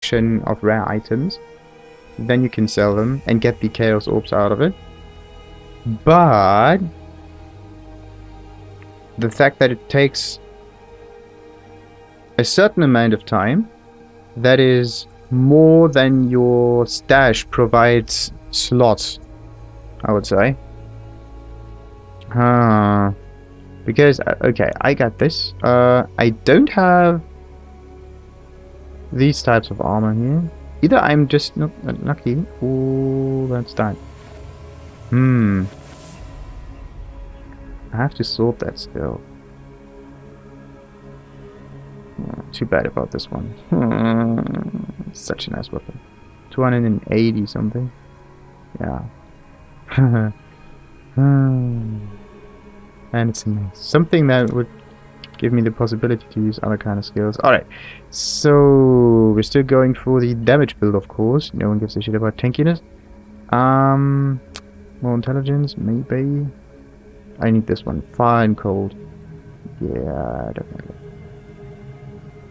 collection of rare items. Then you can sell them and get the Chaos Orbs out of it. But the fact that it takes a certain amount of time, that is more than your stash provides slots, I would say. Because, okay, I got this. I don't have these types of armor here. Either I'm just not lucky. Oh, that's that. I have to sort that still. Too bad about this one. Such a nice weapon. 280 something. Yeah. And it's nice. Something that would give me the possibility to use other kind of skills. Alright. So we're still going for the damage build, of course. No one gives a shit about tankiness. More intelligence, maybe. I need this one. Fire and cold. Yeah, definitely.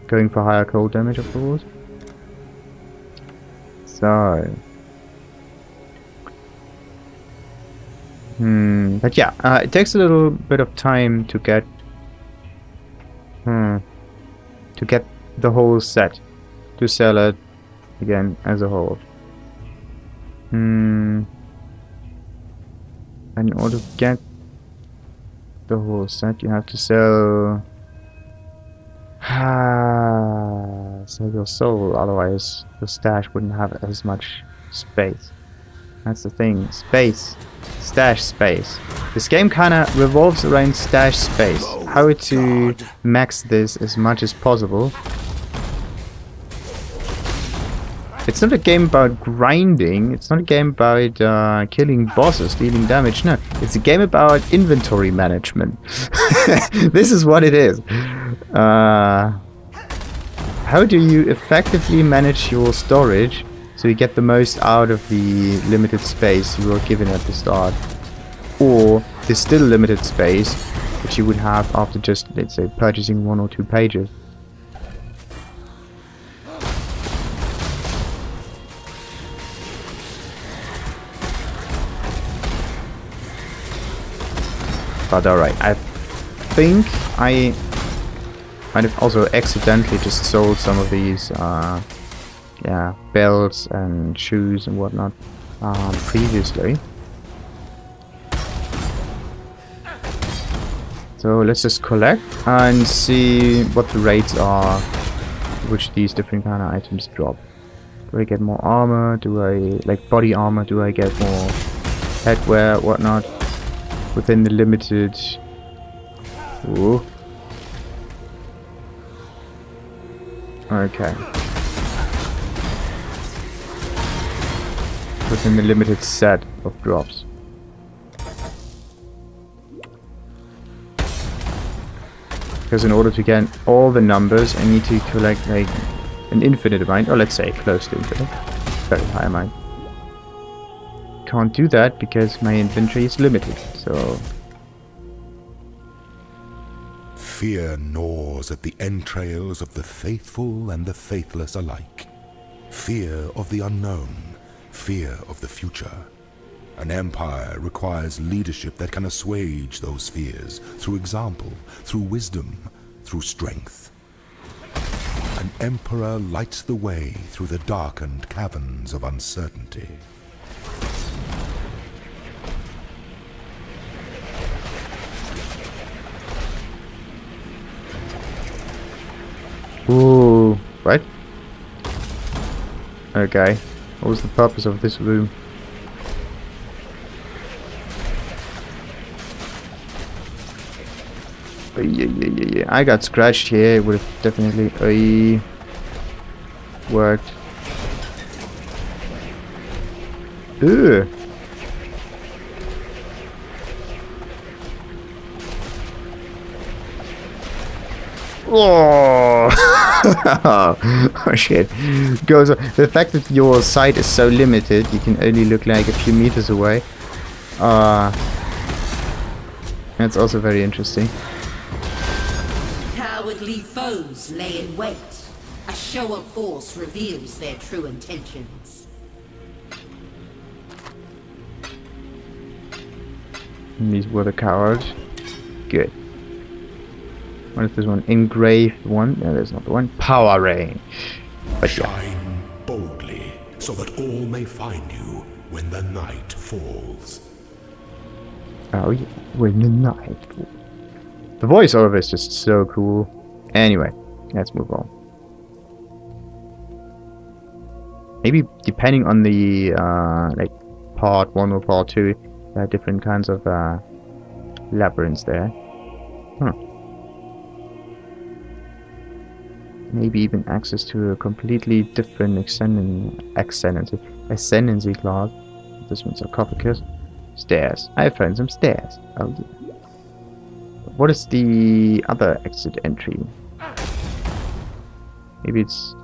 Going for higher cold damage, of course. So. But yeah, it takes a little bit of time to get the whole set, to sell it again as a whole. And in order to get the whole set, you have to sell sell your soul, otherwise the stash wouldn't have as much space. That's the thing. Space. Stash space. This game kinda revolves around stash space. How to max this as much as possible. It's not a game about grinding. It's not a game about killing bosses, dealing damage. No, it's a game about inventory management. This is what it is. How do you effectively manage your storage so you get the most out of the limited space you were given at the start? Or the still limited space that you would have after just, let's say, purchasing 1 or 2 pages. But alright, I think I might have also accidentally just sold some of these yeah, belts and shoes and whatnot previously. So let's just collect and see what the rates are which these different kind of items drop. Do I get more armor? Do I, like body armor, do I get more headwear, whatnot? Within the limited... Ooh. Okay. Within the limited set of drops. Because in order to get all the numbers, I need to collect like an infinite amount, or let's say close to infinite. Very high amount. Can't do that because my inventory is limited, so... Fear gnaws at the entrails of the faithful and the faithless alike. Fear of the unknown, fear of the future. An empire requires leadership that can assuage those fears through example, through wisdom, through strength. An emperor lights the way through the darkened caverns of uncertainty. Ooh, what? Okay. What was the purpose of this room? Yeah. I got scratched here. It would have definitely worked. Ugh. Oh. Oh shit. Goes on. The fact that your sight is so limited, you can only look like a few meters away. That's also very interesting. Cowardly foes lay in wait. A show of force reveals their true intentions. And these were the cowards. Good. What is this one? Engraved one? No, that's not the one. Power Ray. But yeah. Shine boldly, so that all may find you when the night falls. Oh yeah, when the night falls. The voiceover is just so cool. Anyway, let's move on. Maybe depending on the like part 1 or part 2, there are different kinds of labyrinths there. Huh. Maybe even access to a completely different ascendancy class. This one's sarcophagus. Stairs. I found some stairs. Oh yeah. What is the other exit entry? Maybe it's...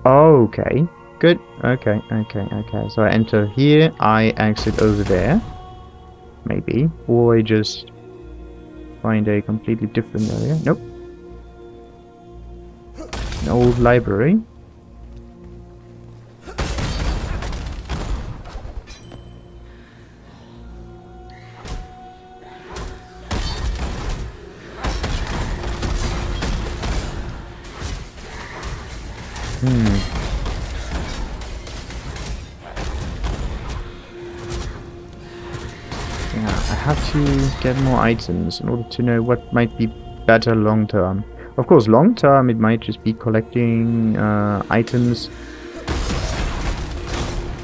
Oh, okay. Good. Okay. So I enter here, I exit over there. Maybe. Or I just find a completely different area. Nope. An old library. Yeah, I have to get more items in order to know what might be better long term. Of course, long term it might just be collecting items,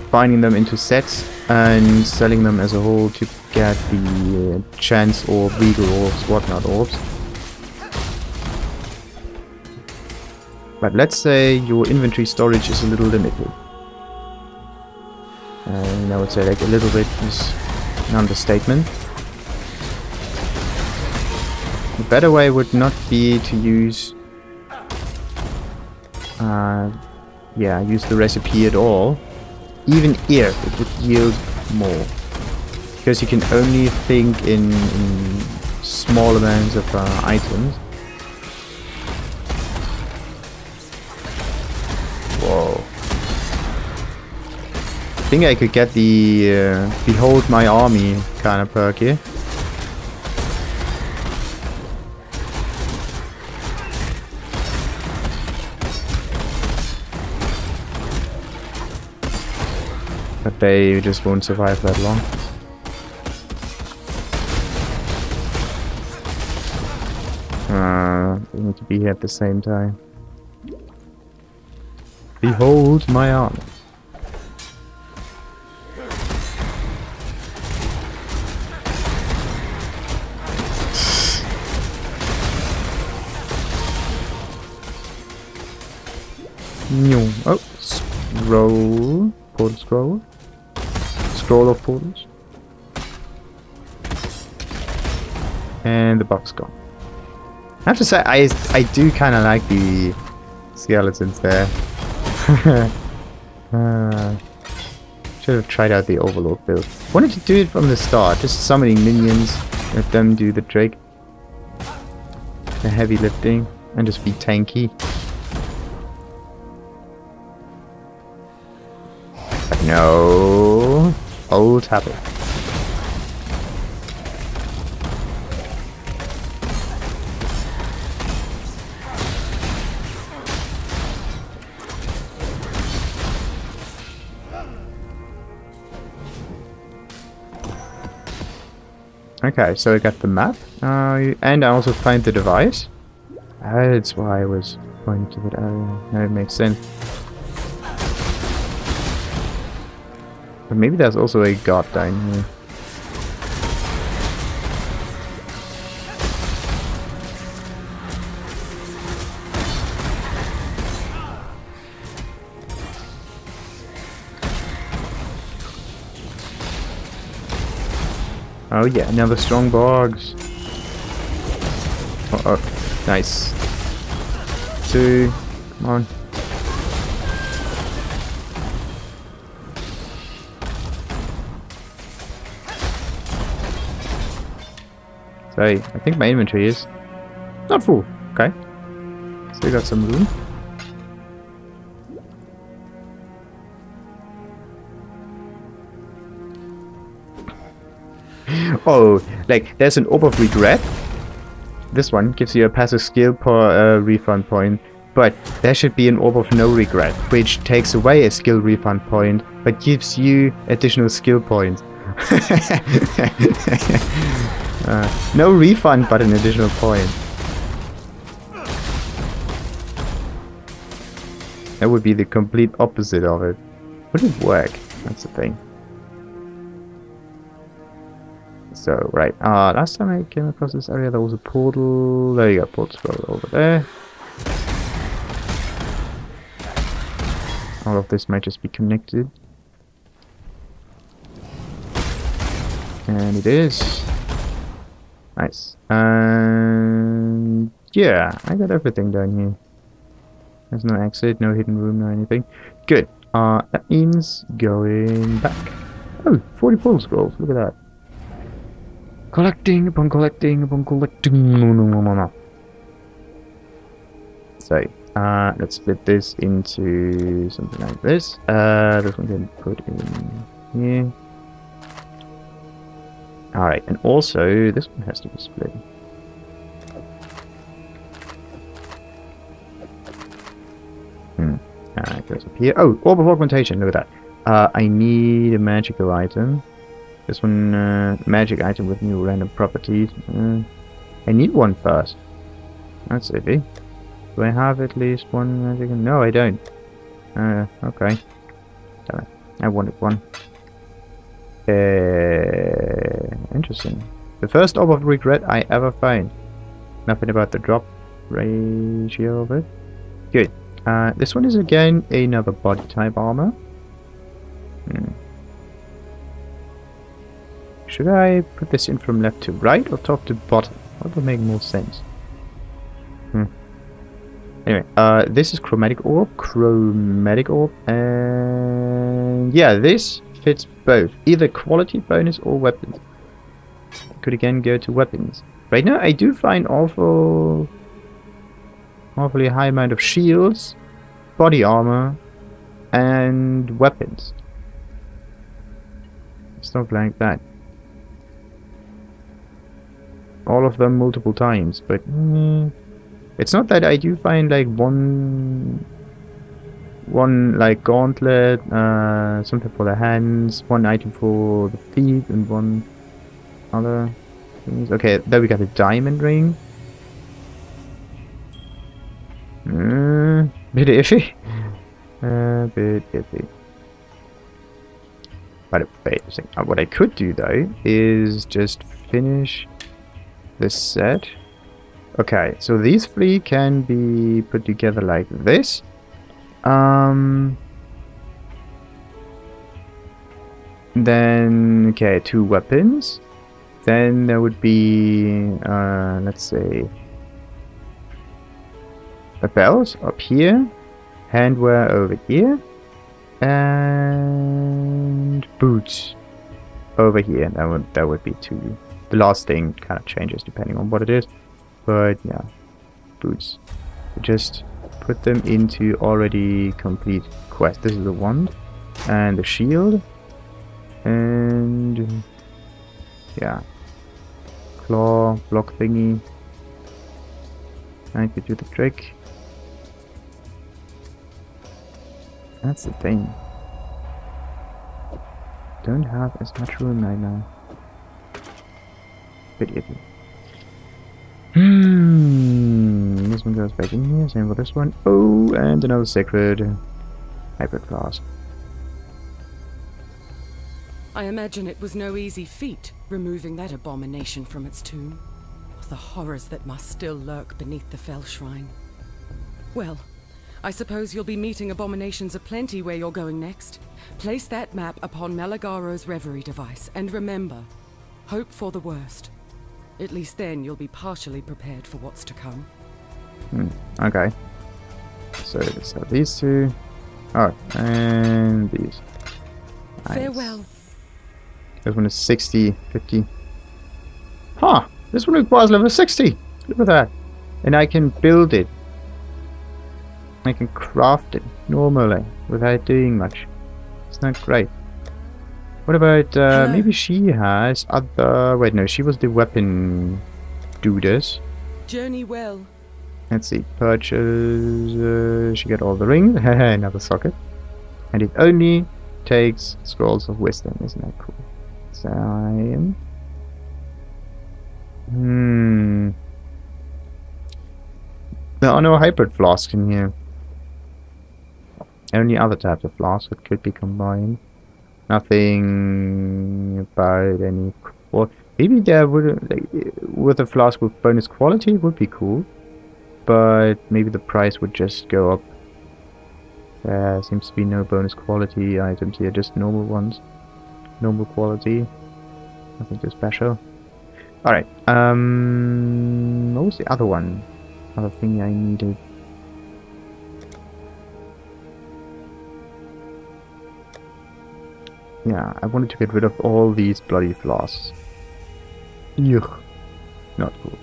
binding them into sets, and selling them as a whole to get the chance orb, legal orbs, whatnot orbs. But let's say your inventory storage is a little limited. And I would say like a little bit is an understatement. The better way would not be to use use the recipe at all, even if it would yield more. Because you can only think in small amounts of items. Whoa. I think I could get the Behold My Army kind of perk here. But they just won't survive that long. They need to be here at the same time. Behold my army. Oh, scroll. Portal scroll. Scroll of portals. And the buff's gone. I have to say, I do kind of like the skeletons there. Should have tried out the Overlord build. Wanted to do it from the start, just summoning minions, let them do the trick. The heavy lifting, and just be tanky. But no, old habit. Okay, so I got the map, and I also find the device. That's why I was going to that area. Now it makes sense. But maybe there's also a god down here. Oh yeah, another strong bogs. Oh, nice. 2, come on. So, I think my inventory is not full. Okay. Still got some room. Oh, like there's an orb of regret. This one gives you a passive skill per refund point, but there should be an orb of no regret, which takes away a skill refund point, but gives you additional skill points. No refund, but an additional point. That would be the complete opposite of it. Would it work? That's the thing. So, right. Last time I came across this area, there was a portal. There you go, portal scroll over there. All of this might just be connected. And it is. Nice. And yeah, I got everything down here. There's no exit, no hidden room, no anything. Good. That means going back. Oh, 40 portal scrolls. Look at that. Collecting upon collecting upon collecting. So, let's split this into something like this. This one can put in here. Alright, and also this one has to be split. It goes up here. Oh, orb of augmentation. Look at that. I need a magical item. This one, magic item with new random properties. I need one first. That's iffy. Do I have at least one magic? No, I don't. Okay. Damn it. I wanted one. Interesting. The first orb of regret I ever found. Nothing about the drop ratio of it. Good. This one is again another body type armor. Should I put this in from left to right or top to bottom? What would make more sense? Anyway, this is chromatic orb, and yeah, this fits both, either quality bonus or weapons. I could again go to weapons. Right now, I do find awfully high amount of shields, body armor, and weapons. Stuff like that. All of them multiple times, but it's not that I do find like one like gauntlet, something for the hands, one item for the feet, and one other things. Okay, there we got a diamond ring. Bit iffy. Bit iffy. But wait a second. What I could do though is just finish this set. Okay, so these three can be put together like this. Then okay, 2 weapons. Then there would be let's say a belt up here, handwear over here, and boots over here. That would be 2. The last thing kind of changes depending on what it is, but yeah, boots. Just put them into already complete quest. This is the wand and the shield, and yeah, claw block thingy. I could do the trick. That's the thing. Don't have as much room right now. Bit iffy. This one goes back in here, same for this one. Oh, and another sacred hybrid class. I imagine it was no easy feat, removing that abomination from its tomb. The horrors that must still lurk beneath the fell shrine. Well, I suppose you'll be meeting abominations aplenty where you're going next. Place that map upon Maligaro's reverie device, and remember, hope for the worst. At least then you'll be partially prepared for what's to come. Okay. So let's have these 2. Oh, and these. Nice. Farewell. This one is 60, 50. Huh! This one requires level 60! Look at that. And I can build it. I can craft it normally without doing much. It's not great. What about, maybe she has other... Wait, no, she was the weapon dudes. Journey well. Let's see, purchase, she got all the rings, another socket. And it only takes scrolls of wisdom, isn't that cool? Science. There are no hybrid flasks in here. Only other types of flasks that could be combined. Nothing about any... Maybe there would... Like, with a flask with bonus quality would be cool. But maybe the price would just go up. There seems to be no bonus quality items here, just normal ones. Normal quality. Nothing too special. Alright, what was the other one? Other thing I needed. Yeah, I wanted to get rid of all these bloody flasks. Yuck. Not cool.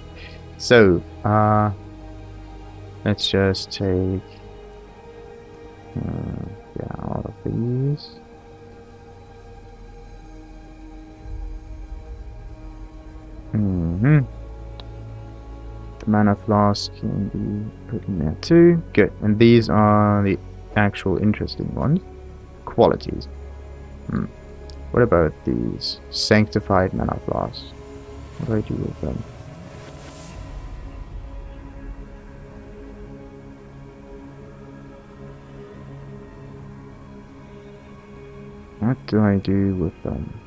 So, let's just take... yeah, all of these. The mana flask can be put in there too. Good. And these are the actual interesting ones. Qualities. What about these sanctified mana flasks? What do I do with them? What do I do with them?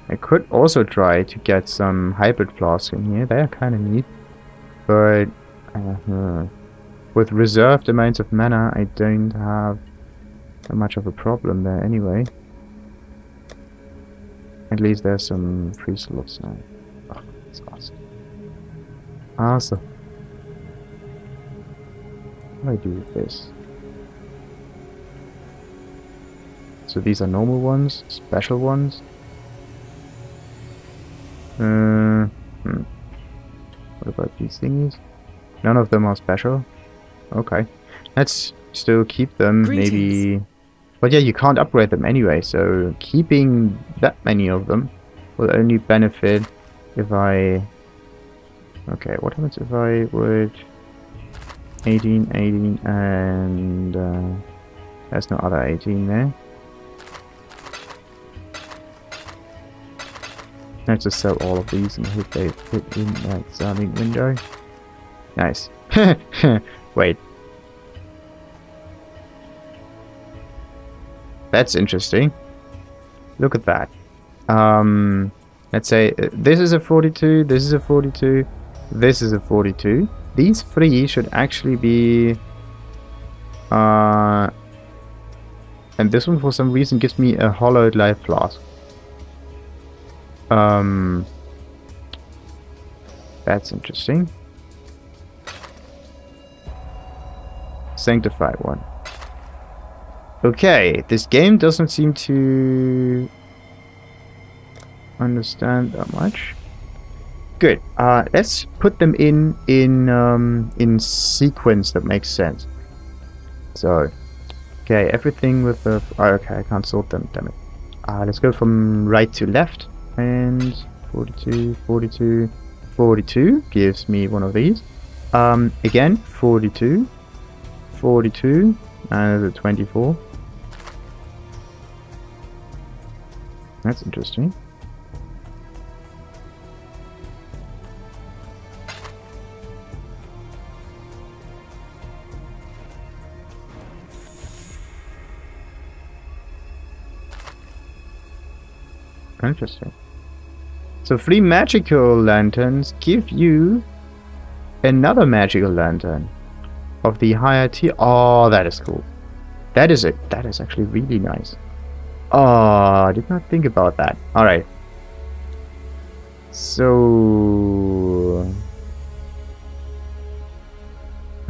I could also try to get some hybrid flasks in here. They are kind of neat. But with reserved amounts of mana, I don't have that much of a problem there anyway. At least there's some free slots now. Oh, that's awesome. Awesome. What do I do with this? So these are normal ones, special ones. What about these thingies? None of them are special. Okay. Let's still keep them. Greetings. Maybe... But yeah, you can't upgrade them anyway, so keeping that many of them will only benefit if I... Okay, what happens if I would... 18, 18, and... there's no other 18 there. Let's just sell all of these and hope they fit in that selling window. Nice. Wait. That's interesting. Look at that. Let's say this is a 42, this is a 42, this is a 42. These three should actually be... and this one for some reason gives me a hollowed life flask. That's interesting. Sanctified one. Okay, this game doesn't seem to understand that much. Good. Let's put them in sequence that makes sense. So, okay, everything with the... Oh, okay, I can't sort them, damn it. Let's go from right to left. And 42, 42, 42 gives me one of these. Again, 42, 42, and the 24. That's interesting. Interesting. So 3 magical lanterns give you another magical lantern of the higher tier. Oh, that is cool. That is it. That is actually really nice. Oh, I did not think about that. Alright. So...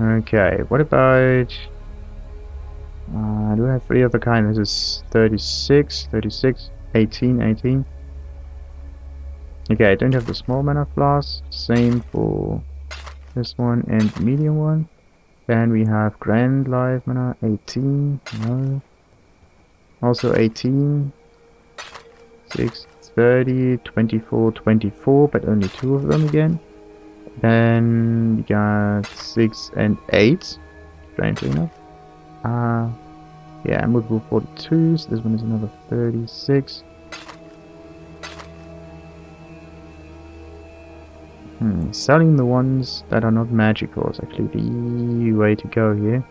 Okay, what about... do I have 3 of the kind? This is 36, 36, 18, 18. Okay, I don't have the small mana flask. Same for this one and the medium one. Then we have Grand Life Mana, 18. No. Also 18. 6, 30, 24, 24, but only 2 of them again. Then we got 6 and 8. Strangely enough. Yeah, multiple 42s. This one is another 36. Selling the ones that are not magical is actually the way to go here.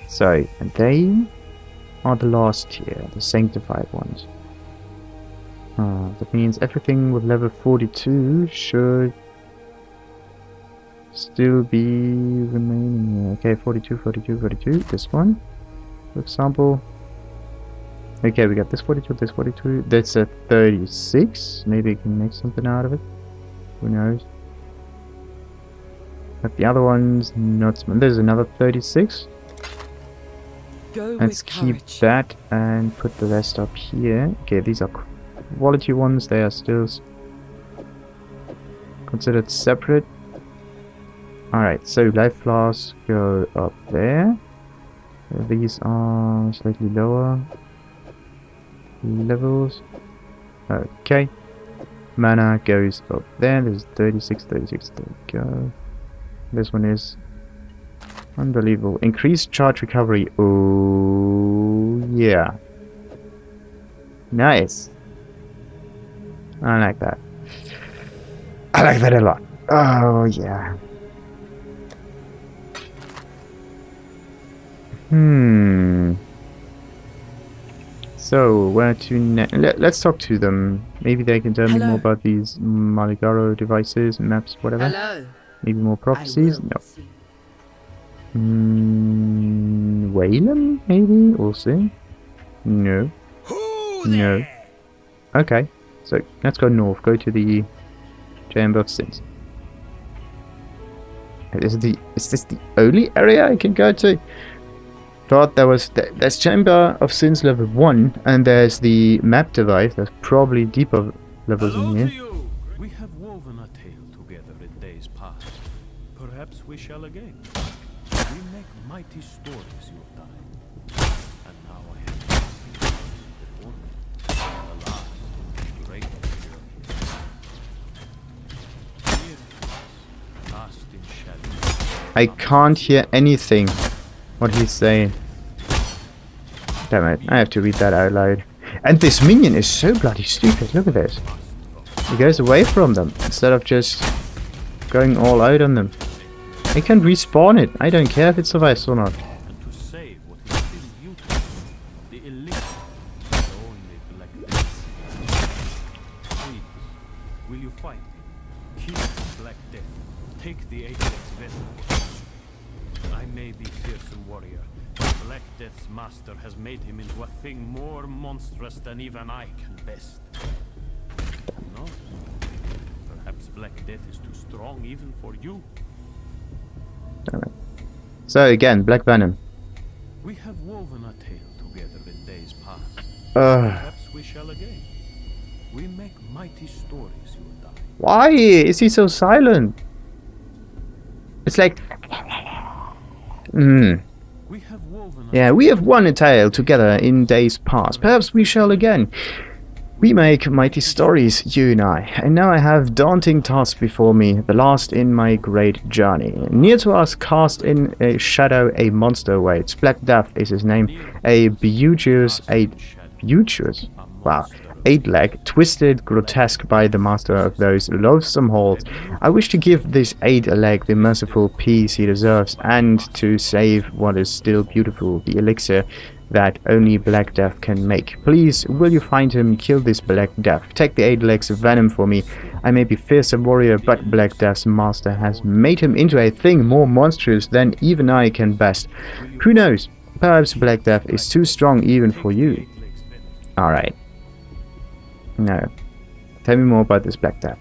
So, and they are the last tier, the sanctified ones. That means everything with level 42 should still be remaining here. Okay, 42, 42, 42. This one, for example. Okay, we got this 42, this 42. That's a 36. Maybe we can make something out of it. Who knows? But the other ones, not so much. There's another 36. Let's keep that and put the rest up here. Okay, these are quality ones. They are still considered separate. Alright, so life flasks go up there. These are slightly lower levels. Okay. Mana goes up there. There's 36, 36. There we go. This one is unbelievable. Increased charge recovery. Oh, yeah. Nice. I like that. I like that a lot. Oh, yeah. So, where to next? Let's talk to them. Maybe they can tell me more about these Maligaro devices, maps, whatever. Hello. Maybe more prophecies? No. Whalem, maybe? We'll see. No. No. Okay. So, let's go north. Go to the Chamber of Sins. Is this the only area I can go to? Thought there was there's Chamber of Sins level 1 and there's the map device. There's probably deeper levels in here. We have woven a tale together in days past. Perhaps we shall again. We make mighty stories, you and I. And now I have before me. Alas, great journey. Here, cast in shadow. I can't hear anything. What he's saying. Damn it, I have to read that out loud. And this minion is so bloody stupid, look at this. He goes away from them, instead of just going all out on them. I can respawn it, I don't care if it survives or not. And to save what is still beautiful, the elixir, only black death. Please, will you fight me? Kill Black Death. Take the Apex vessel. I may be fearsome warrior, but Black Death's master has made him into a thing more monstrous than even I can best. No? Perhaps Black Death is too strong even for you. So again, Black Venom. We have woven a tale together in days past. Perhaps we shall again. We make mighty stories, you and I. Why is he so silent? It's like... Yeah, we have won a tale together in days past. Perhaps we shall again. We make mighty stories, you and I. And now I have daunting tasks before me, the last in my great journey. Near to us, cast in a shadow, a monster awaits. Black Death is his name. A beauteous, wow, 8-leg, twisted, grotesque by the master of those loathsome halls. I wish to give this 8-leg the merciful peace he deserves, and to save what is still beautiful, the elixir that only Black Death can make. Please, will you find him, kill this Black Death. Take the 8-leg's venom for me. I may be fearsome warrior, but Black Death's master has made him into a thing more monstrous than even I can best. Who knows? Perhaps Black Death is too strong even for you. Alright. No. Tell me more about this Black Death.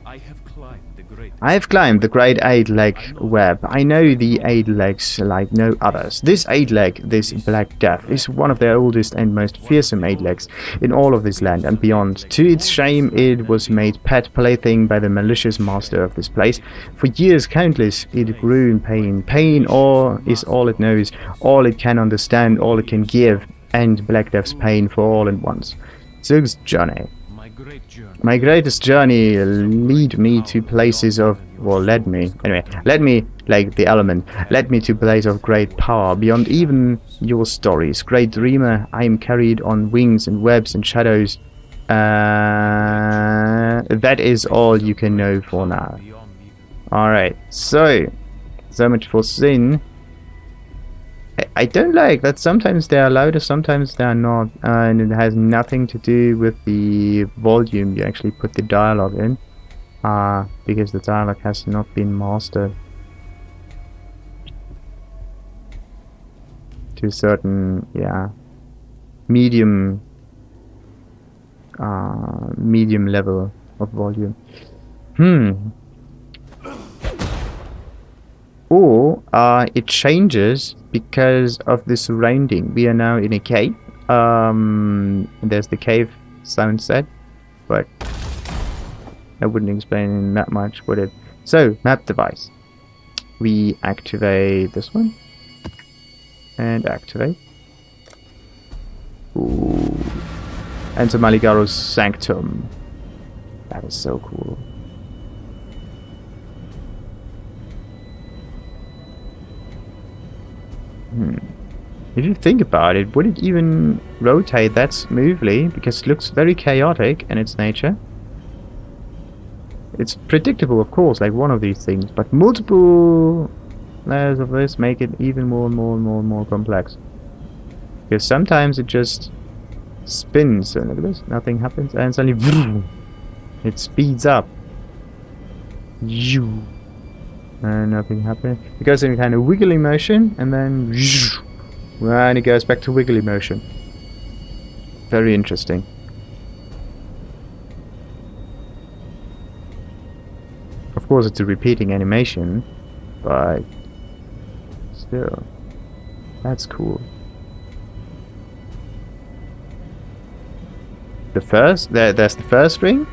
I have climbed the great I have climbed the great 8-leg web. I know the 8 legs like no others. This 8-leg, this Black Death, is one of the oldest and most fearsome 8 legs in all of this land and beyond. To its shame, it was made pet plaything by the malicious master of this place. For years countless, it grew in pain. Pain is all it knows, all it can understand, all it can give, and Black Death's pain for all at once. Zug's journey. My greatest journey lead me to places of, well, led me, like the element, led me to places of great power, beyond even your stories. Great dreamer, I am carried on wings and webs and shadows. That is all you can know for now. Alright, so much for sin. I don't like that sometimes they are louder, sometimes they are not, and it has nothing to do with the volume you actually put the dialogue in, because the dialogue has not been mastered to a certain, medium level of volume. Or it changes because of the surrounding. We are now in a cave. There's the cave sound set, but I wouldn't explain that much, would it? So, map device. We activate this one and activate. Ooh. Enter Maligaro's sanctum. That is so cool. If you think about it, would it even rotate that smoothly? Because it looks very chaotic in its nature. It's predictable, of course, like one of these things, but multiple layers of this make it even more complex. Because sometimes it just spins, so look at this, nothing happens, and suddenly vroom, it speeds up. And nothing happens. It goes in a kind of wiggly motion, and then and it goes back to wiggly motion. Very interesting. Of course, it's a repeating animation, but still, that's cool. There's the first ring,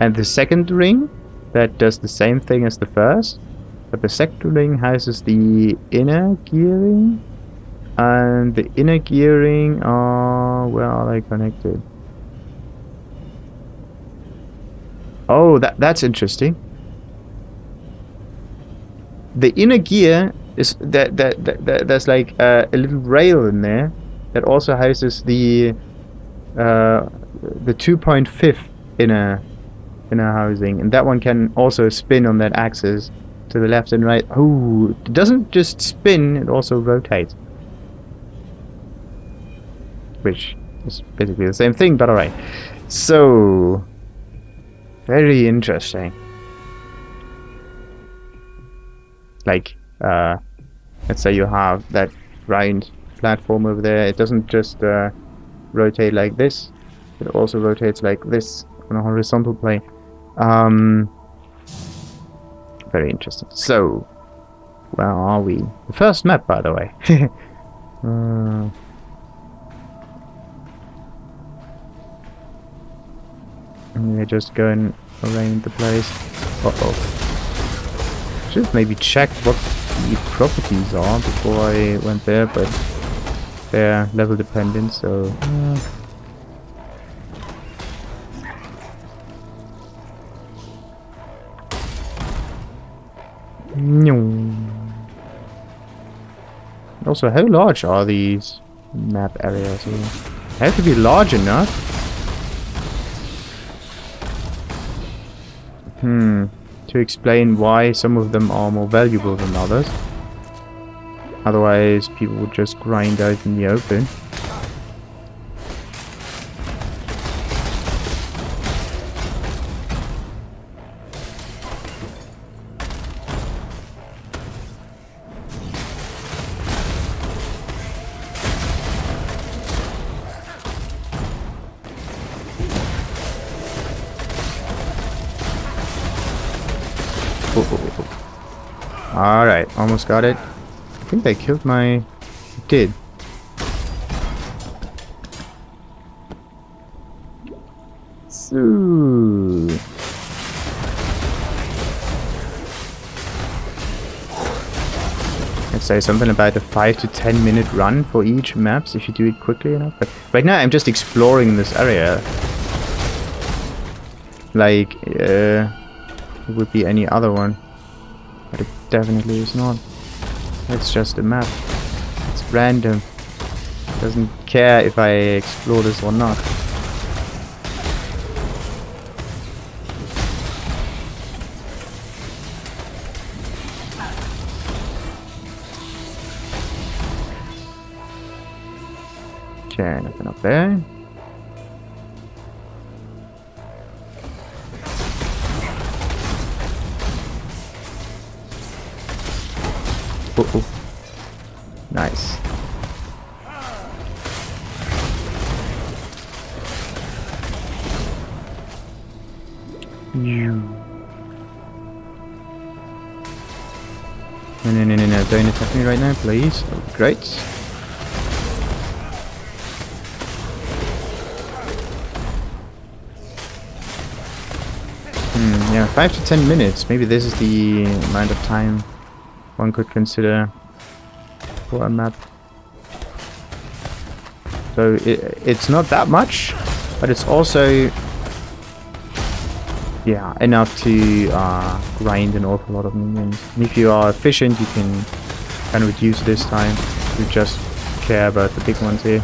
and the second ring that does the same thing as the first. But the second ring houses the inner gearing, and the inner gearing are... where are they connected? Oh, that's interesting. The inner gear is there's like a little rail in there that also houses the 2.5 inner housing, and that one can also spin on that axis to the left and right. Oh, it doesn't just spin, it also rotates. Which is basically the same thing, but alright. So, very interesting. Like, let's say you have that round platform over there, it doesn't just rotate like this, it also rotates like this on a horizontal plane. Very interesting. So, where are we? The first map, by the way. We're just going around the place. Should maybe check what the properties are before I went there, but they're level dependent, so... Also, how large are these map areas here? They have to be large enough. To explain why some of them are more valuable than others. Otherwise, people would just grind out in the open. Alright, almost got it. I think they killed my... Did. So... Let's say something about a 5 to 10 minute run for each maps if you do it quickly enough. But right now I'm just exploring this area. Like, it would be any other one. But it definitely is not. It's just a map. It's random. It doesn't care if I explore this or not. Okay, nothing up there. Oh. Nice. No, don't attack me right now, please. That would be great. Yeah, 5 to 10 minutes. Maybe this is the amount of time one could consider for a map. So it's not that much, but it's also, yeah, enough to grind an awful lot of minions. And if you are efficient, you can kind of reduce this time. You just care about the big ones here.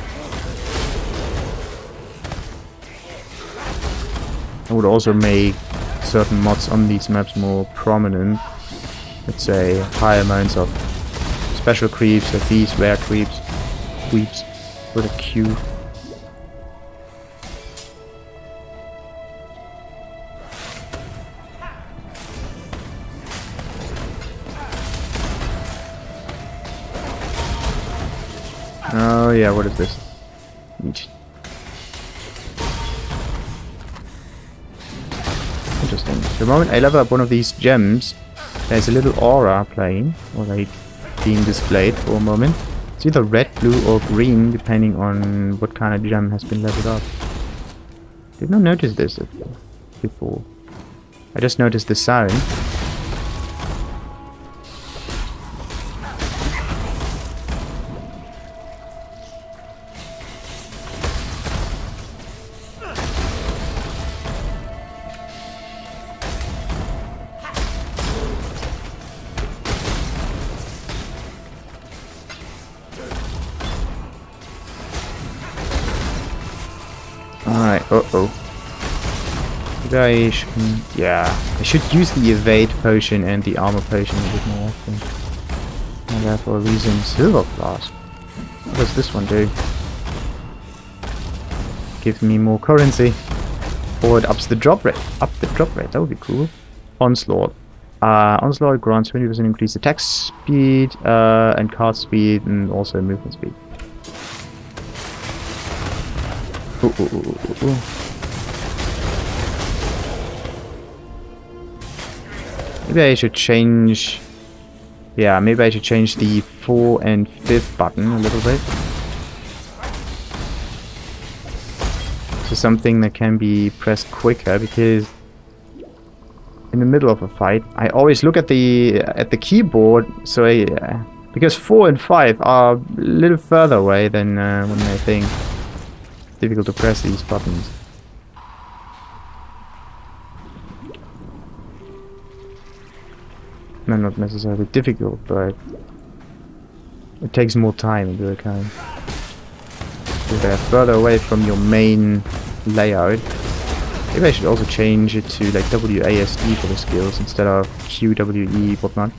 I would also make certain mods on these maps more prominent. Let's say high amounts of special creeps like these rare creeps with a Q. Oh yeah, what is this? Interesting. The moment I level up one of these gems, there's a little aura playing, or like being displayed for a moment. It's either red, blue, or green, depending on what kind of gem has been leveled up. Did not notice this before. I just noticed the sound. Alright, maybe I should use the evade potion and the armor potion a bit more often. And there for a reason. Silver flask. What does this one do? Give me more currency. Or it ups the drop rate. That would be cool. Onslaught. Onslaught grants 20% increased attack speed, and card speed, and also movement speed. Maybe I should change... Yeah, maybe I should change the 4 and 5th button a little bit. To something that can be pressed quicker, because in the middle of a fight, I always look at the keyboard, so because 4 and 5 are a little further away than when I think. It's difficult to press these buttons. No, not necessarily difficult, but it takes more time into account. If they're further away from your main layout. Maybe I should also change it to like WASD for the skills instead of QWE whatnot.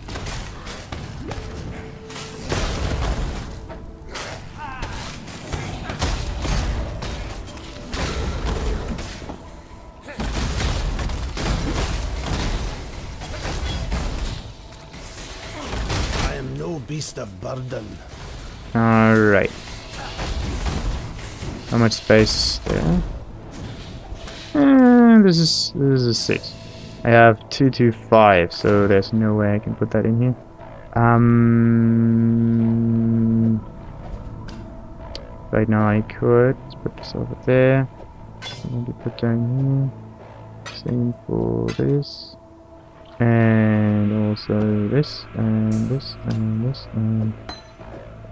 Beast of burden. Alright. How much space is there? This is a 6. I have 225, so there's no way I can put that in here. Right now I could. Let's put this over there. Maybe put down here. Same for this. And also this, and this, and this, and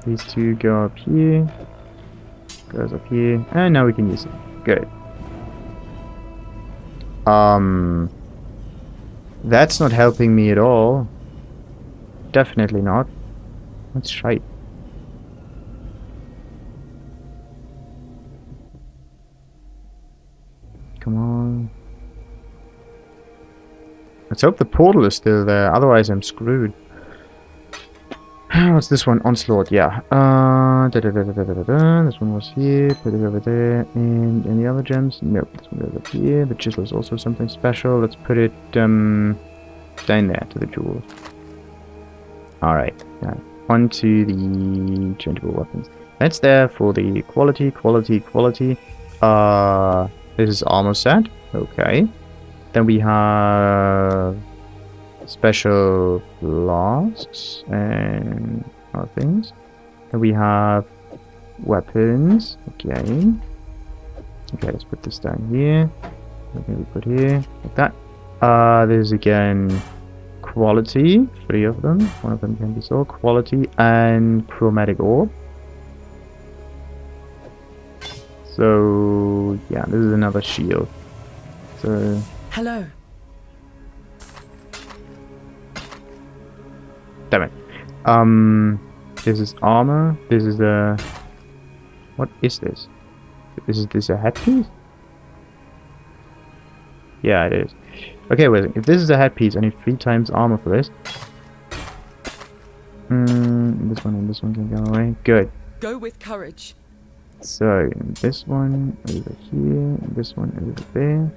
these two go up here. Goes up here. And now we can use it. Good. That's not helping me at all. Definitely not. That's shite. Come on. Let's hope the portal is still there, otherwise I'm screwed. What's this one? Onslaught, yeah. This one was here, put it over there. And any other gems? Nope, this one goes up here. The chisel is also something special. Let's put it down there to the jewels. Alright, yeah. On to the changeable weapons. That's there for the quality. This is armor set. Okay. Then we have special flasks and other things. Then we have weapons. Okay. Okay, let's put this down here. Maybe put here like that. There's again quality. 3 of them. One of them can be sold. Quality and chromatic orb. So yeah, this is another shield. So hello. Damn it. This is armor. This is a... What is this? Is this a headpiece? Yeah, it is. Okay, wait. If this is a headpiece, I need 3 times armor for this. This one and this one can go away. Good. Go with courage. So, this one over here, this one over there.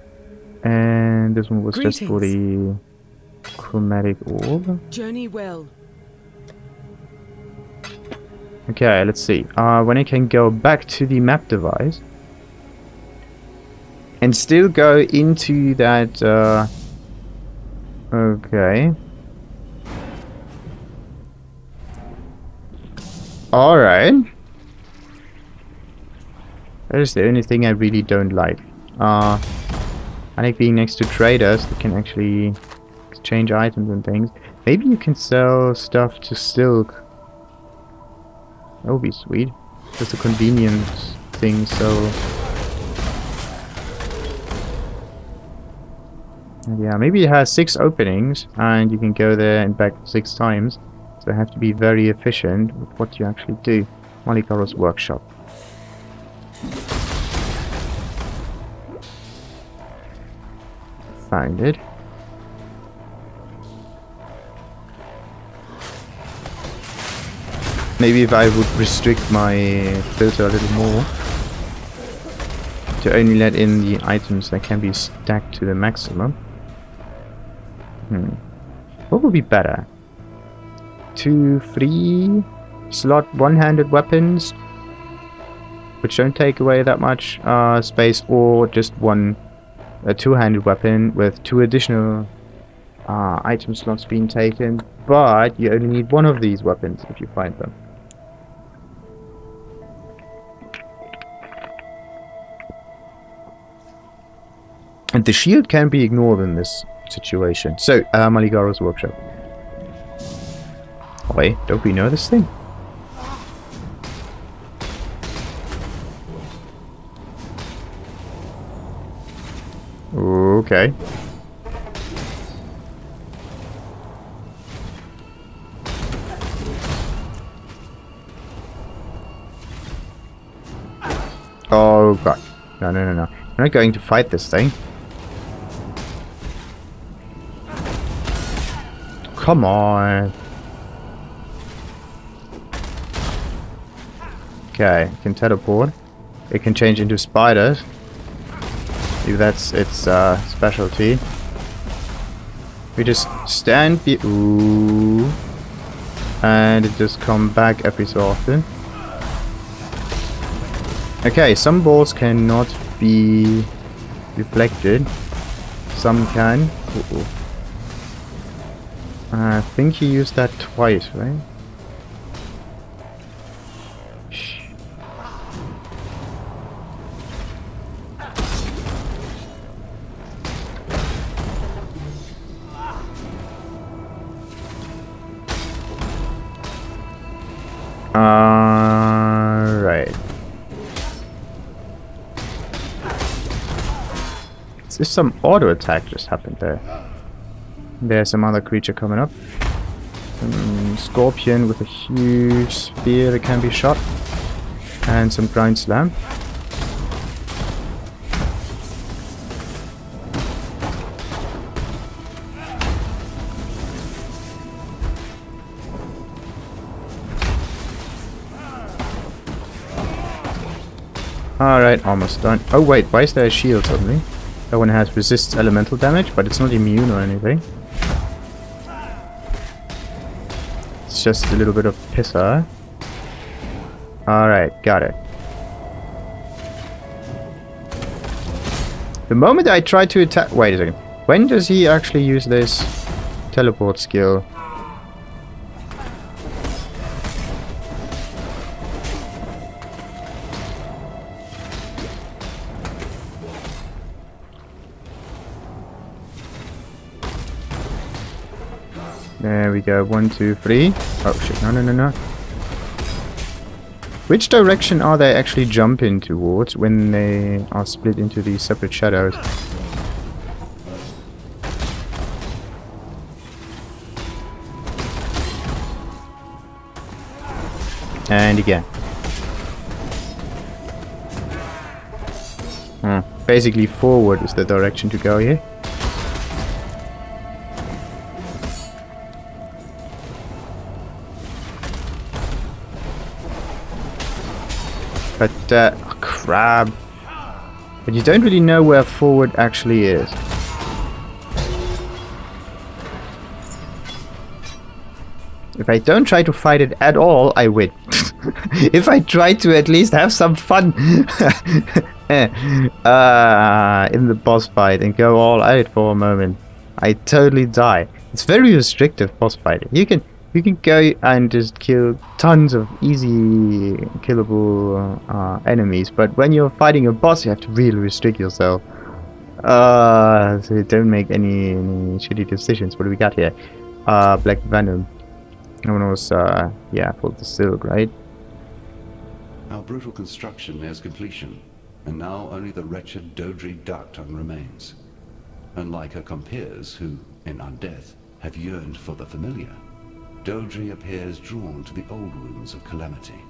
And this one was just for the chromatic orb. Journey well. Okay, let's see. When I can go back to the map device and still go into that. Okay. Alright. That is the only thing I really don't like. I like being next to traders that can actually exchange items and things. Maybe you can sell stuff to Silk. That would be sweet. Just a convenience thing, so... Yeah, maybe it has 6 openings, and you can go there and back 6 times. So you have to be very efficient with what you actually do. Maligaro's workshop. Found it. Maybe if I would restrict my filter a little more to only let in the items that can be stacked to the maximum. What would be better? 2, 3 slot one-handed weapons, which don't take away that much space, or just a two-handed weapon with 2 additional item slots being taken, but you only need 1 of these weapons if you find them. And the shield can be ignored in this situation. So, Maligaro's workshop. Oh wait, don't we know this thing? Okay. Oh god. No. I'm not going to fight this thing. Come on. Okay, it can teleport. It can change into spiders. If that's its specialty. We just stand the ooh, and it just come back every so often. Okay, some balls cannot be deflected. Some can. I think he used that twice, right? Shh. Right. There's some auto attack just happened there. There's some other creature coming up. Scorpion with a huge spear that can be shot. And some grind slam. Alright, almost done. Oh wait, why is there a shield suddenly? That one has resists elemental damage, but it's not immune or anything. It's just a little bit of pisser. Alright, got it. The moment I try to attack... Wait a second. When does he actually use this teleport skill? There we go. 1, 2, 3. Oh shit! No, no, no, no. Which direction are they actually jumping towards when they are split into these separate shadows? And again. Basically forward is the direction to go here. But, oh, crap. But you don't really know where forward actually is. If I don't try to fight it at all, I win. If I try to at least have some fun in the boss fight and go all out for a moment, I totally die. It's very restrictive boss fighting. You can go and just kill tons of easy killable enemies, but when you're fighting a boss, you have to really restrict yourself. So you don't make any shitty decisions. What do we got here? Black Venom. That one was, yeah, for the silk, right? Our brutal construction nears completion, and now only the wretched Dodri Darktongue remains. Unlike her compeers, who, in undeath, have yearned for the familiar, Dodri appears drawn to the old wounds of calamity.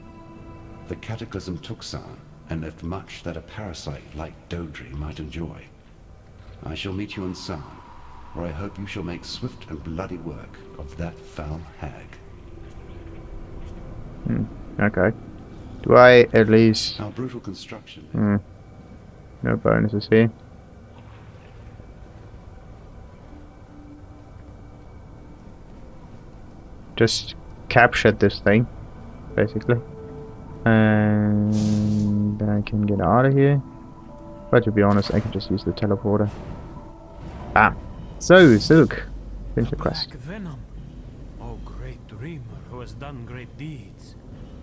The cataclysm took some, and left much that a parasite like Dodri might enjoy. I shall meet you in Sarn, where I hope you shall make swift and bloody work of that foul hag. Okay. Do I at least... Our brutal construction... No bonuses here. Just captured this thing, basically. And then I can get out of here. But to be honest, I can just use the teleporter. Ah. So, Silk. Finish the quest. Black Venom. Oh, great dreamer who has done great deeds.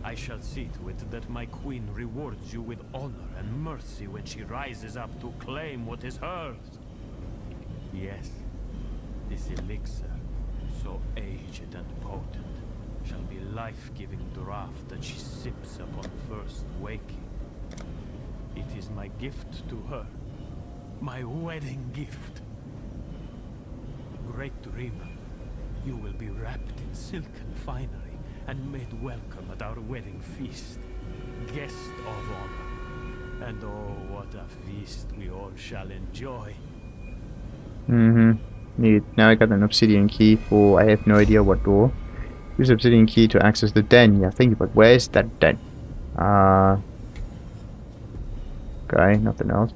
I shall see to it that my queen rewards you with honor and mercy when she rises up to claim what is hers. Yes, this elixir, so aged and potent, shall be life-giving draught that she sips upon first waking. It is my gift to her, my wedding gift. Great dreamer, you will be wrapped in silken finery and made welcome at our wedding feast. Guest of honor. And oh, what a feast we all shall enjoy. Neat. Now I got an obsidian key for I have no idea what door. Use obsidian key to access the den. Yeah, think about where is that den? Okay, nothing else.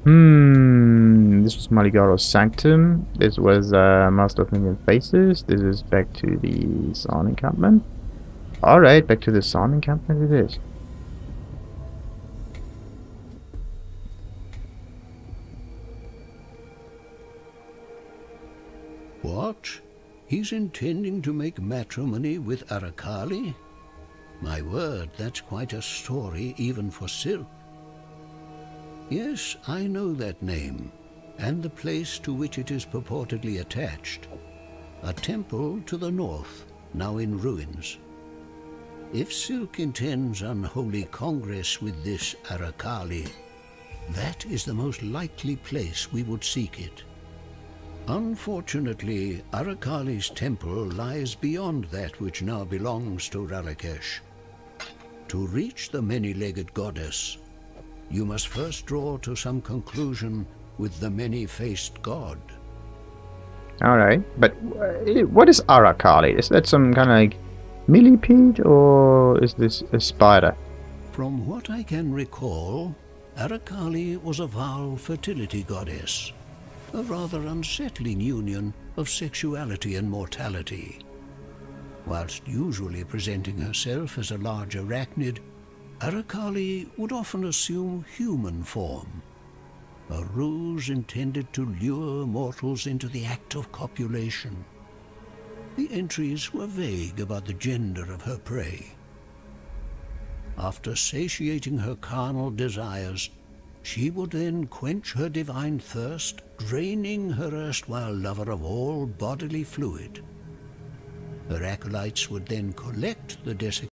This was Maligaro's Sanctum. This was Master of Million Faces. This is back to the Sarn encampment. Alright, back to the Sarn encampment it is. What? He He's intending to make matrimony with Arakali? My word, that's quite a story even for Silk. Yes, I know that name, and the place to which it is purportedly attached. A temple to the north, now in ruins. If Silk intends unholy congress with this Arakali, that is the most likely place we would seek it. Unfortunately, Arakali's temple lies beyond that which now belongs to Ralakesh. To reach the many-legged goddess, you must first draw to some conclusion with the many-faced god. Alright, but what is Arakali? Is that some kind of like millipede, or is this a spider? From what I can recall, Arakali was a Val fertility goddess, a rather unsettling union of sexuality and mortality. Whilst usually presenting herself as a large arachnid, Arakali would often assume human form, a ruse intended to lure mortals into the act of copulation. The entries were vague about the gender of her prey. After satiating her carnal desires, she would then quench her divine thirst, draining her erstwhile lover of all bodily fluid. Her acolytes would then collect the desiccated